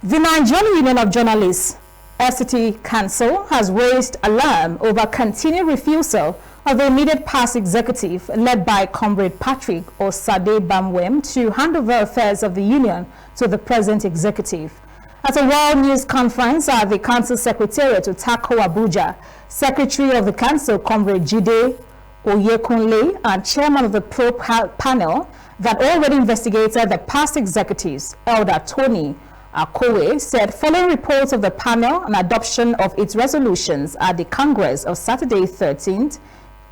The Nigerian Union of Journalists, Fct Council, has raised alarm over continued refusal of the immediate past executive led by Comrade Patrick Osade Bamwem to hand over affairs of the union to the present executive. At a World News Conference at the Council Secretariat to Tako, Abuja, Secretary of the Council, Comrade Jide Oyekunle, and Chairman of the probe panel that already investigated the past executives, Elder Tony Akowe, said following reports of the panel and adoption of its resolutions at the Congress of Saturday 13th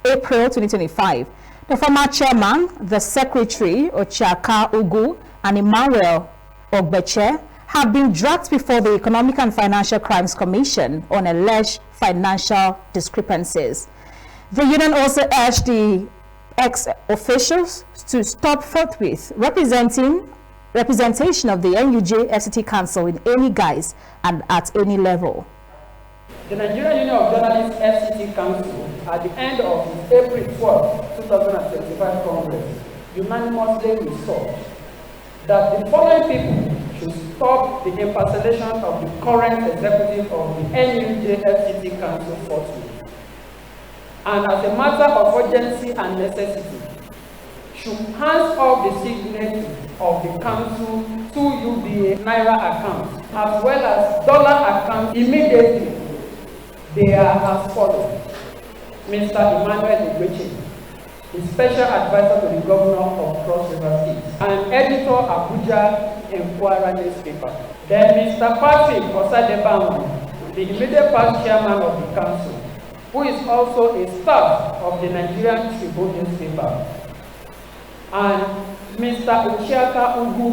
April 2025, the former chairman, the secretary, Ochaka Ugu, and Emmanuel Ogbeche have been dragged before the Economic and Financial Crimes Commission on alleged financial discrepancies. The union also urged the ex-officials to stop forthwith representation of the NUJ Fct Council in any guise and at any level. The Nigerian Union of Journalists Fct Council, at the end of its April 12, 2025 Congress, unanimously resolved that the following people should stop the impersonation of the current executive of the NUJ Fct Council forthwith. And as a matter of urgency and necessity, should hands off the signature of the council to UBA Naira account as well as dollar account immediately. They are as follows: Mr. Emmanuel Ogbeche, the special advisor to the governor of Cross River State, and editor Abuja Enquirer newspaper. Then Mr. Patrick Osade Bamwem, the immediate past chairman of the council, who is also a staff of the Nigerian Tribune newspaper, and Mr. Ochaka Ugu,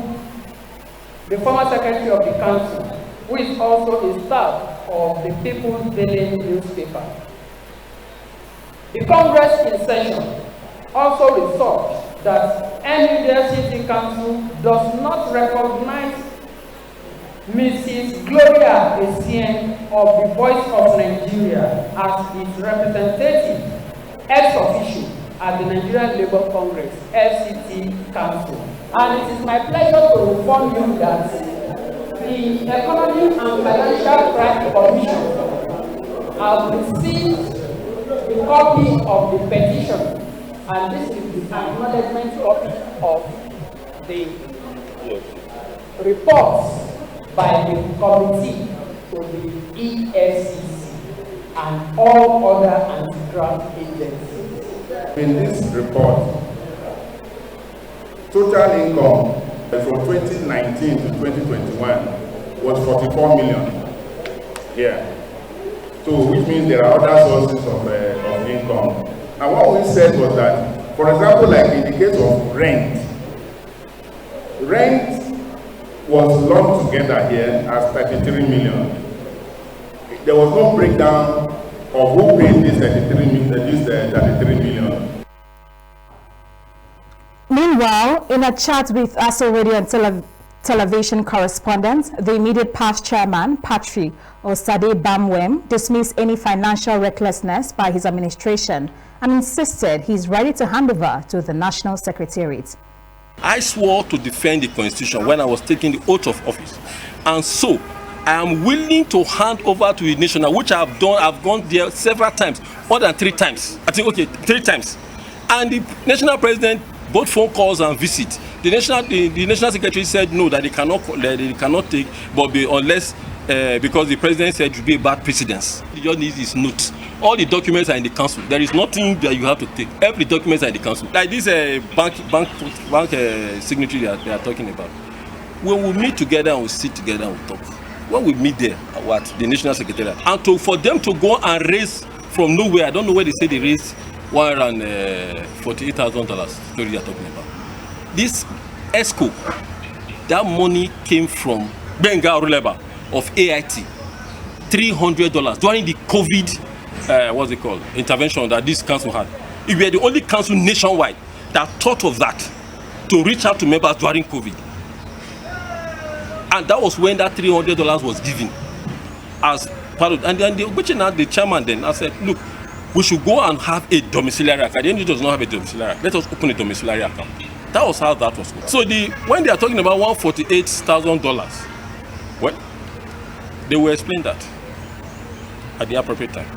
the former secretary of the council, who is also a staff of the People's Daily newspaper. The Congress in session also resolved that NUJ Fct Council does not recognize Mrs. Gloria Essien of the Voice of Nigeria as its representative ex officio at the Nigerian Labour Congress Fct Council. And it is my pleasure to inform you that the Economic and Financial Crimes Commission has received a copy of the petition, and this is the acknowledgement copy of the reports by the committee to the EFCC and all other anti-graft agencies. In this report, total income from 2019 to 2021 was 44 million here. So, which means there are other sources of income. And what we said was that, for example, like in the case of rent was lumped together here as 33 million. There was no breakdown of who paid this 33 million. Meanwhile, in a chat with ASO Radio and television correspondent, the immediate past chairman, Patrick Osade Bamwem, dismissed any financial recklessness by his administration and insisted he's ready to hand over to the National Secretariat. I swore to defend the Constitution when I was taking the oath of office, and so I am willing to hand over to the national, which I have done. I've gone there several times, more than 3 times. I think, okay, 3 times. And the national president, both phone calls and visit. The national secretary said no, that they cannot take, but unless because the president said it would be a bad precedence. You just need his notes. All the documents are in the council. There is nothing that you have to take. Every documents are in the council. Like this bank signatory that they are talking about. When we meet together and we sit together and we talk, when we meet there, what the national secretariat, and for them to go and raise from nowhere, I don't know where they say they raised $148,000. Story they are talking about. This ESCO, that money came from Benga Ruleba of AIT, $300 during the COVID. What's it called? Intervention that this council had. If we are the only council nationwide that thought of that to reach out to members during COVID. And that was when that $300 was given as part of, and then the chairman then I said, look, we should go and have a domiciliary account. The NGO does not have a domiciliary account. Let us open a domiciliary account. That was how that was. So when they are talking about $148,000, well, They will explain that at the appropriate time.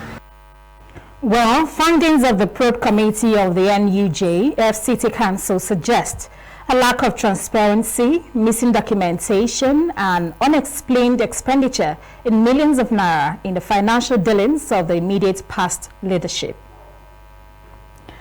Well, findings of the probe committee of the NUJ FCT Council suggest a lack of transparency, missing documentation, and unexplained expenditure in millions of naira in the financial dealings of the immediate past leadership.